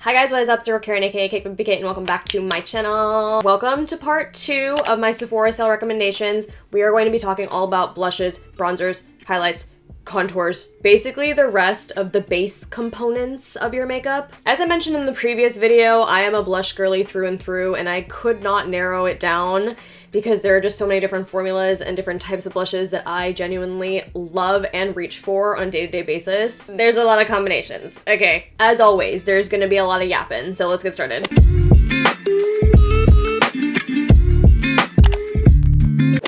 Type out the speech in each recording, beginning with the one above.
Hi guys, what is up? It's Karen aka cakedbybabyk and welcome back to my channel. Welcome to part 2 of my Sephora sale recommendations. We are going to be talking all about blushes, bronzers, highlights, contours, basically the rest of the base components of your makeup. As I mentioned in the previous video, I am a blush girly through and through, and I could not narrow it down because there are just so many different formulas and different types of blushes that I genuinely love and reach for on a day-to-day basis. There's a lot of combinations. Okay, as always, there's gonna be a lot of yapping, so let's get started.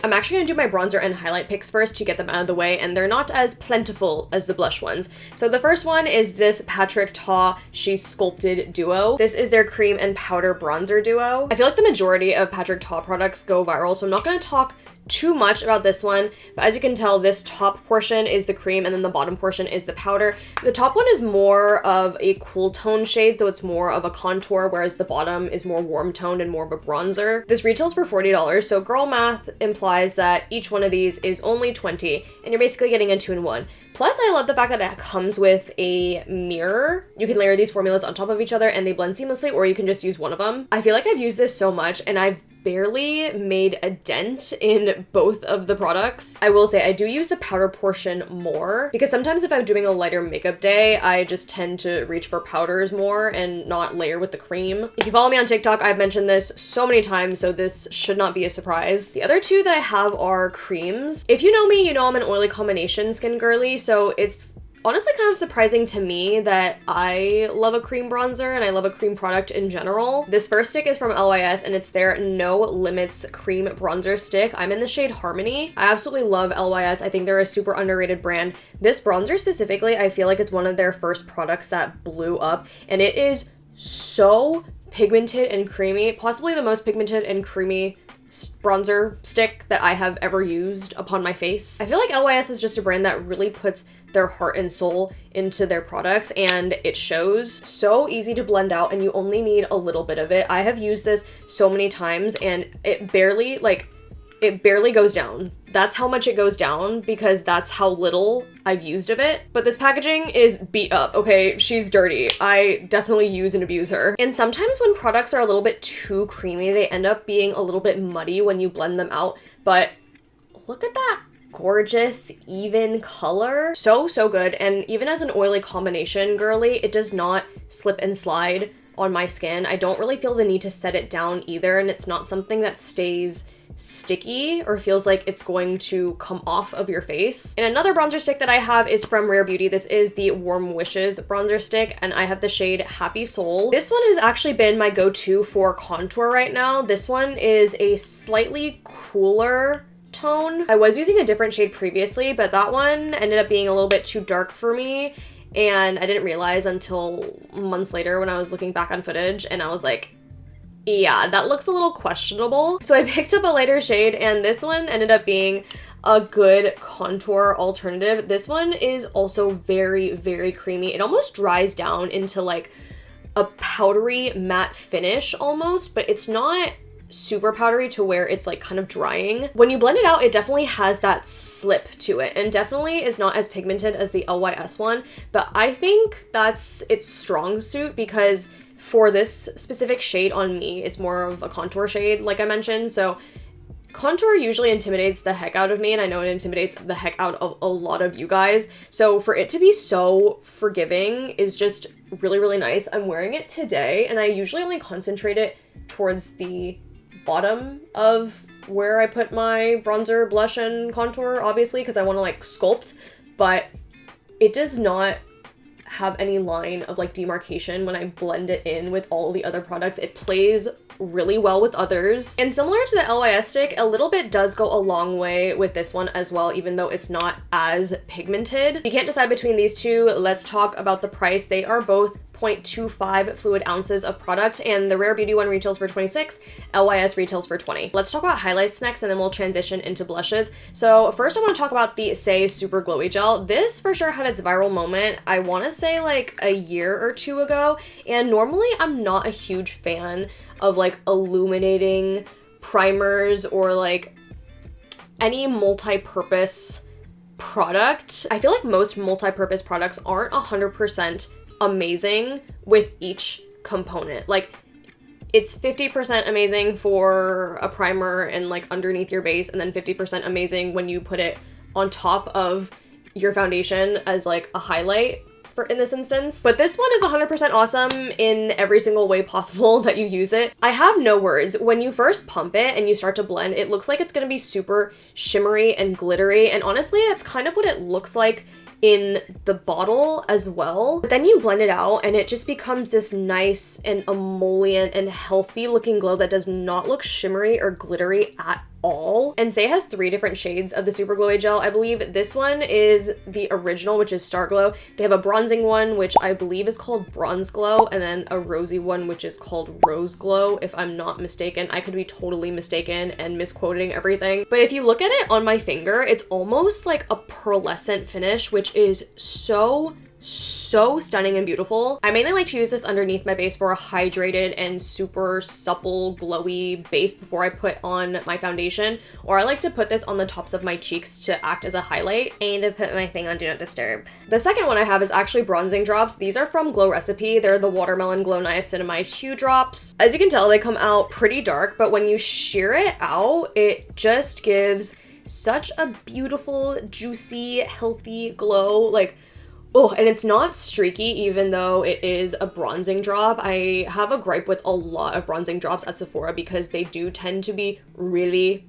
I'm actually going to do my bronzer and highlight picks first to get them out of the way, and they're not as plentiful as the blush ones. So the first one is this Patrick Ta She's Sculpted duo. This is their cream and powder bronzer duo. I feel like the majority of Patrick Ta products go viral, so I'm not going to talk too much about this one, but as you can tell, this top portion is the cream and then the bottom portion is the powder. The top one is more of a cool tone shade, so it's more of a contour, whereas the bottom is more warm toned and more of a bronzer. This retails for $40, so girl math implies that each one of these is only $20, and you're basically getting a 2-in-1. Plus, I love the fact that it comes with a mirror. You can layer these formulas on top of each other and they blend seamlessly, or you can just use one of them. I feel like I've used this so much and I've barely made a dent in both of the products. I will say I do use the powder portion more because sometimes if I'm doing a lighter makeup day, I just tend to reach for powders more and not layer with the cream. If you follow me on TikTok, I've mentioned this so many times, so this should not be a surprise. The other two that I have are creams. If you know me, you know I'm an oily combination skin girly, so it's honestly kind of surprising to me that I love a cream bronzer and I love a cream product in general. This first stick is from LYS and it's their No Limits cream bronzer stick. I'm in the shade Harmony. I absolutely love LYS. I think they're a super underrated brand. This bronzer specifically, I feel like it's one of their first products that blew up, and it is so pigmented and creamy, possibly the most pigmented and creamy bronzer stick that I have ever used upon my face. I feel like LYS is just a brand that really puts their heart and soul into their products, and it shows. So easy to blend out and you only need a little bit of it. I have used this so many times and it barely goes down. That's how much it goes down because that's how little I've used of it. But this packaging is beat up, okay? She's dirty. I definitely use and abuse her. And sometimes when products are a little bit too creamy, they end up being a little bit muddy when you blend them out. But look at that gorgeous, even color. So good. And even as an oily combination girly, it does not slip and slide on my skin. I don't really feel the need to set it down either, and it's not something that stays sticky or feels like it's going to come off of your face. And another bronzer stick that I have is from Rare Beauty. This is the Warm Wishes bronzer stick, and I have the shade Happy Soul. This one has actually been my go-to for contour right now. This one is a slightly cooler tone. I was using a different shade previously, but that one ended up being a little bit too dark for me, and I didn't realize until months later when I was looking back on footage, and I was like, yeah, that looks a little questionable. So I picked up a lighter shade, and this one ended up being a good contour alternative. This one is also very creamy. It almost dries down into like a powdery matte finish almost, but it's not super powdery to where it's like kind of drying. When you blend it out, it definitely has that slip to it and definitely is not as pigmented as the LYS one, but I think that's its strong suit because for this specific shade on me, it's more of a contour shade, like I mentioned. So contour usually intimidates the heck out of me, and I know it intimidates the heck out of a lot of you guys. So for it to be so forgiving is just really nice. I'm wearing it today, and I usually only concentrate it towards the bottom of where I put my bronzer, blush, and contour, obviously, because I want to like sculpt, but it does not have any line of like demarcation when I blend it in with all the other products. It plays really well with others. And similar to the LYS stick, a little bit does go a long way with this one as well, even though it's not as pigmented. If you can't decide between these two, let's talk about the price. They are both 0.25 fluid ounces of product, and the Rare Beauty one retails for $26, LYS retails for $20. Let's talk about highlights next, and then we'll transition into blushes. So first I want to talk about the Say Super Glowy Gel. This for sure had its viral moment, I want to say like a year or two ago, and normally I'm not a huge fan of like illuminating primers or like any multi-purpose product. I feel like most multi-purpose products aren't 100% amazing with each component. Like, it's 50% amazing for a primer and like underneath your base, and then 50% amazing when you put it on top of your foundation as like a highlight for in this instance. But this one is 100% awesome in every single way possible that you use it. I have no words. When you first pump it and you start to blend, it looks like it's gonna be super shimmery and glittery, and honestly, that's kind of what it looks like in the bottle as well. But then you blend it out and it just becomes this nice and emollient and healthy looking glow that does not look shimmery or glittery at all. And Say has 3 different shades of the Super Glowy Gel. I believe this one is the original, which is Star Glow. They have a bronzing one, which I believe is called Bronze Glow, and then a rosy one, which is called Rose Glow, if I'm not mistaken. I could be totally mistaken and misquoting everything. But if you look at it on my finger, it's almost like a pearlescent finish, which is so stunning and beautiful. I mainly like to use this underneath my base for a hydrated and super supple glowy base before I put on my foundation, or I like to put this on the tops of my cheeks to act as a highlight. I need to put my thing on Do Not Disturb. The second one I have is actually bronzing drops. These are from Glow Recipe. They're the Watermelon Glow Niacinamide Hue Drops. As you can tell, they come out pretty dark, but when you sheer it out, it just gives such a beautiful, juicy, healthy glow. Like, oh, and it's not streaky even though it is a bronzing drop. I have a gripe with a lot of bronzing drops at Sephora because they do tend to be really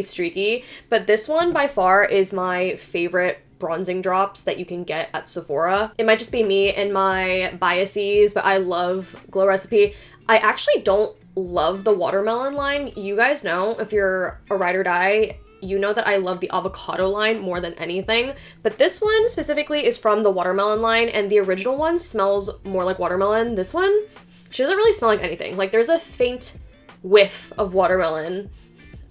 streaky. But this one by far is my favorite bronzing drops that you can get at Sephora. It might just be me and my biases, but I love Glow Recipe. I actually don't love the watermelon line. You guys know, if you're a ride or die, you know that I love the avocado line more than anything, but this one specifically is from the watermelon line, and the original one smells more like watermelon. This one, she doesn't really smell like anything. Like, there's a faint whiff of watermelon,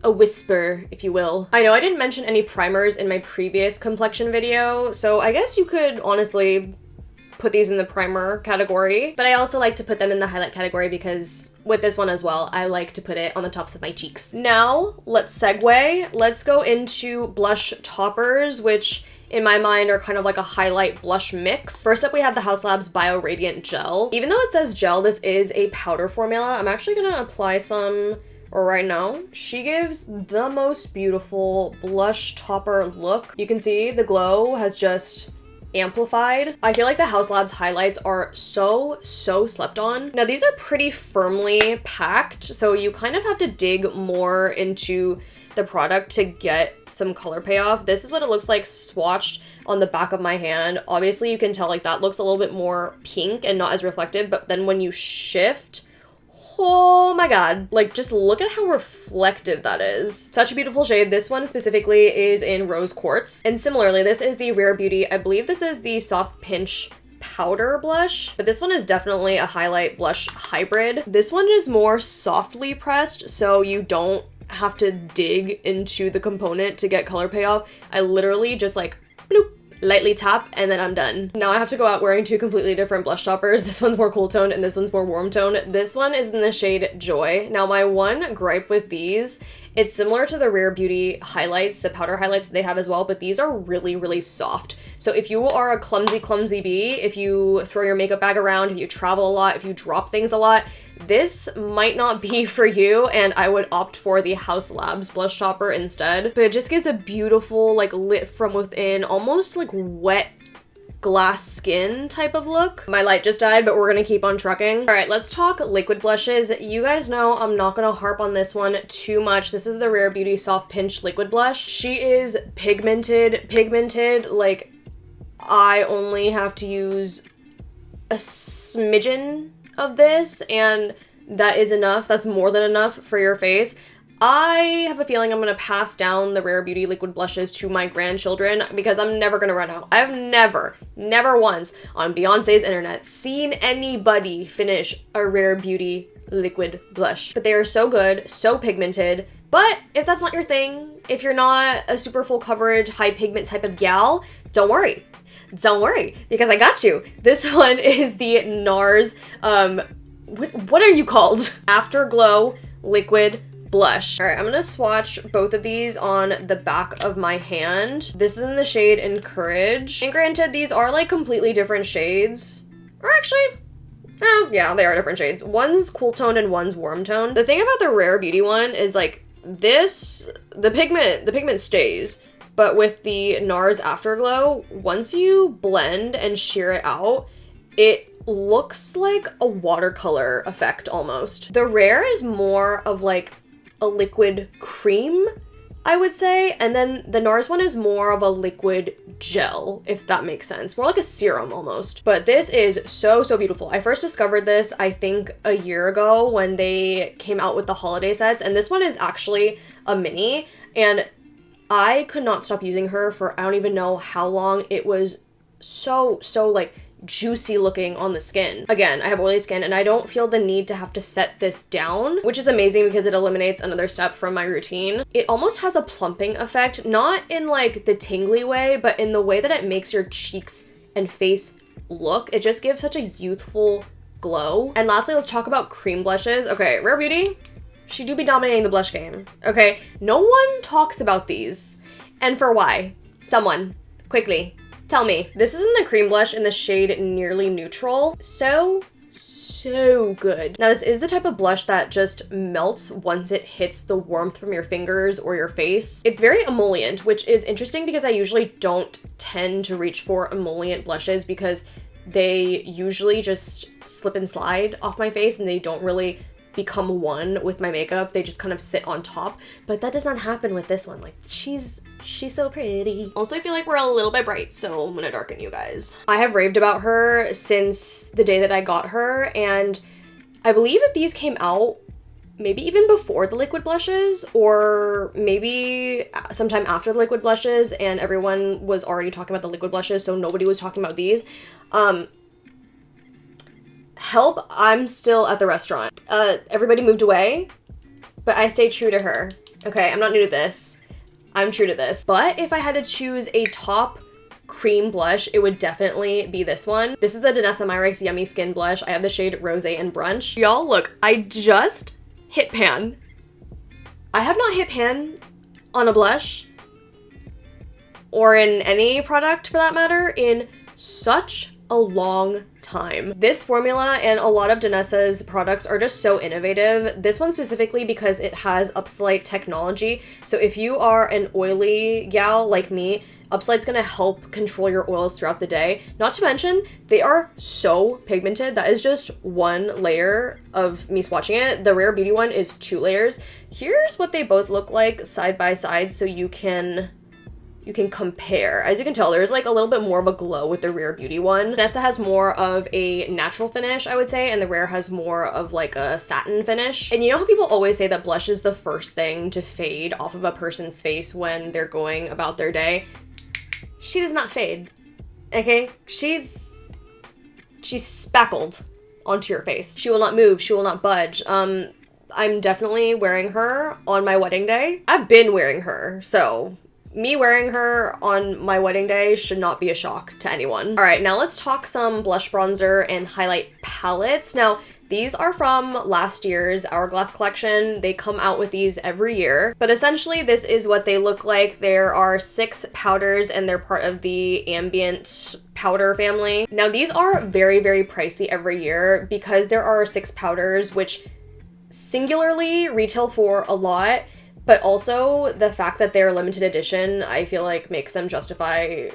a whisper, if you will. I know I didn't mention any primers in my previous complexion video, so I guess you could honestly put these in the primer category, but I also like to put them in the highlight category because with this one as well, I like to put it on the tops of my cheeks. Now, let's segue. Let's go into blush toppers, which in my mind are kind of like a highlight blush mix. First up, we have the Haus Labs Bio Radiant Gel. Even though it says gel, this is a powder formula. I'm actually gonna apply some right now. She gives the most beautiful blush topper look. You can see the glow has just amplified. I feel like the Haus Labs highlights are so slept on. Now these are pretty firmly packed, so you kind of have to dig more into the product to get some color payoff. This is what it looks like swatched on the back of my hand. Obviously you can tell like that looks a little bit more pink and not as reflective, but then when you shift, oh my god, like just look at how reflective that is. Such a beautiful shade. This one specifically is in Rose Quartz. And similarly, this is the Rare Beauty. I believe this is the Soft Pinch powder blush, but this one is definitely a highlight blush hybrid. This one is more softly pressed, so you don't have to dig into the component to get color payoff. I literally just like bloop, lightly tap, and then I'm done. Now I have to go out wearing 2 completely different blush toppers. This one's more cool toned and this one's more warm toned. This one is in the shade Joy. Now my one gripe with these, it's similar to the Rare Beauty highlights, the powder highlights that they have as well, but these are really soft. So if you are a clumsy bee, if you throw your makeup bag around, if you travel a lot, if you drop things a lot, this might not be for you, and I would opt for the Haus Labs blush topper instead. But it just gives a beautiful, like, lit from within, almost like wet glass skin type of look. My light just died, but we're gonna keep on trucking. All right, let's talk liquid blushes. You guys know I'm not gonna harp on this one too much. This is the Rare Beauty Soft Pinch Liquid Blush. She is pigmented, like I only have to use a smidgen of this, and that is enough. That's more than enough for your face. I have a feeling I'm gonna pass down the Rare Beauty liquid blushes to my grandchildren because I'm never gonna run out. I've never once on Beyonce's internet seen anybody finish a Rare Beauty liquid blush. But they are so good, so pigmented. But if that's not your thing, if you're not a super full coverage, high pigment type of gal, don't worry. Don't worry, because I got you. This one is the NARS, what are you called? Afterglow Liquid Blush. All right, I'm gonna swatch both of these on the back of my hand. This is in the shade Encourage. And granted, these are like completely different shades. Or actually, Oh, yeah, they are different shades. One's cool toned and one's warm toned. The thing about the Rare Beauty one is like this, the pigment stays, but with the NARS Afterglow, once you blend and sheer it out, it looks like a watercolor effect almost. The Rare is more of like a liquid cream, I would say, and then the NARS one is more of a liquid gel, if that makes sense. More like a serum almost. But this is so, so beautiful. I first discovered this, I think, a year ago when they came out with the holiday sets, and this one is actually a mini, and I could not stop using her for I don't even know how long. It was so like juicy looking on the skin. Again, I have oily skin and I don't feel the need to have to set this down, which is amazing because it eliminates another step from my routine. It almost has a plumping effect, not in like the tingly way, but in the way that it makes your cheeks and face look. It just gives such a youthful glow. And lastly, let's talk about cream blushes. Okay, Rare Beauty, she do be dominating the blush game. Okay, no one talks about these. And for why? Someone, quickly, tell me. This is in the cream blush in the shade Nearly Neutral. So good. Now this is the type of blush that just melts once it hits the warmth from your fingers or your face. It's very emollient, which is interesting because I usually don't tend to reach for emollient blushes because they usually just slip and slide off my face and they don't really become one with my makeup. They just kind of sit on top, but that does not happen with this one. Like she's so pretty. Also, I feel like we're a little bit bright, so I'm gonna darken you guys. I have raved about her since the day that I got her, and I believe that these came out maybe even before the liquid blushes, or maybe sometime after the liquid blushes, and everyone was already talking about the liquid blushes, so nobody was talking about these. Help, I'm still at the restaurant. Everybody moved away, but I stayed true to her. Okay, I'm not new to this. I'm true to this. But if I had to choose a top cream blush, it would definitely be this one. This is the Danessa Myricks Yummy Skin Blush. I have the shade Rosé and Brunch. Y'all, look, I just hit pan. I have not hit pan on a blush, or in any product for that matter, in such a long time. This formula and a lot of Danessa's products are just so innovative. This one specifically because it has Upslite technology. So if you are an oily gal like me, Upslite's gonna help control your oils throughout the day. Not to mention, they are so pigmented. That is just one layer of me swatching it. The Rare Beauty one is 2 layers. Here's what they both look like side by side so you can compare. As you can tell, there's like a little bit more of a glow with the Rare Beauty one. Danessa has more of a natural finish, I would say, and the Rare has more of like a satin finish. And you know how people always say that blush is the first thing to fade off of a person's face when they're going about their day? She does not fade, okay? She's spackled onto your face. She will not move, she will not budge. I'm definitely wearing her on my wedding day. I've been wearing her, so me wearing her on my wedding day should not be a shock to anyone. All right, now let's talk some blush, bronzer, and highlight palettes. Now, these are from last year's Hourglass collection. They come out with these every year, but essentially this is what they look like. There are 6 powders and they're part of the ambient powder family. Now, these are very, very pricey every year because there are 6 powders, which singularly retail for a lot. But also the fact that they're limited edition, I feel like makes them justify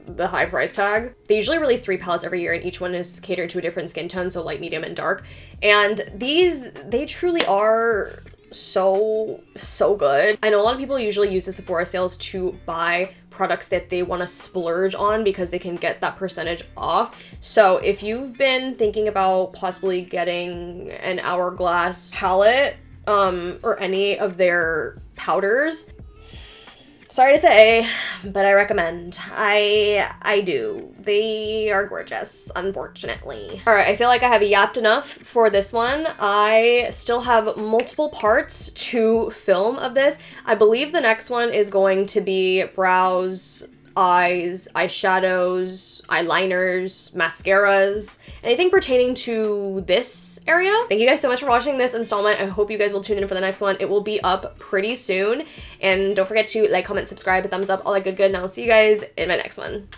the high price tag. They usually release 3 palettes every year and each one is catered to a different skin tone, so light, medium, and dark. And these, they truly are so good. I know a lot of people usually use the Sephora sales to buy products that they want to splurge on because they can get that percentage off. So if you've been thinking about possibly getting an Hourglass palette, or any of their powders, sorry to say, but I recommend. I do. They are gorgeous, unfortunately. All right, I feel like I have yapped enough for this one. I still have multiple parts to film of this. I believe the next one is going to be brows, eyes, eyeshadows, eyeliners, mascaras, anything pertaining to this area. Thank you guys so much for watching this installment. I hope you guys will tune in for the next one. It will be up pretty soon. And don't forget to like, comment, subscribe, thumbs up, all that good, and I'll see you guys in my next one.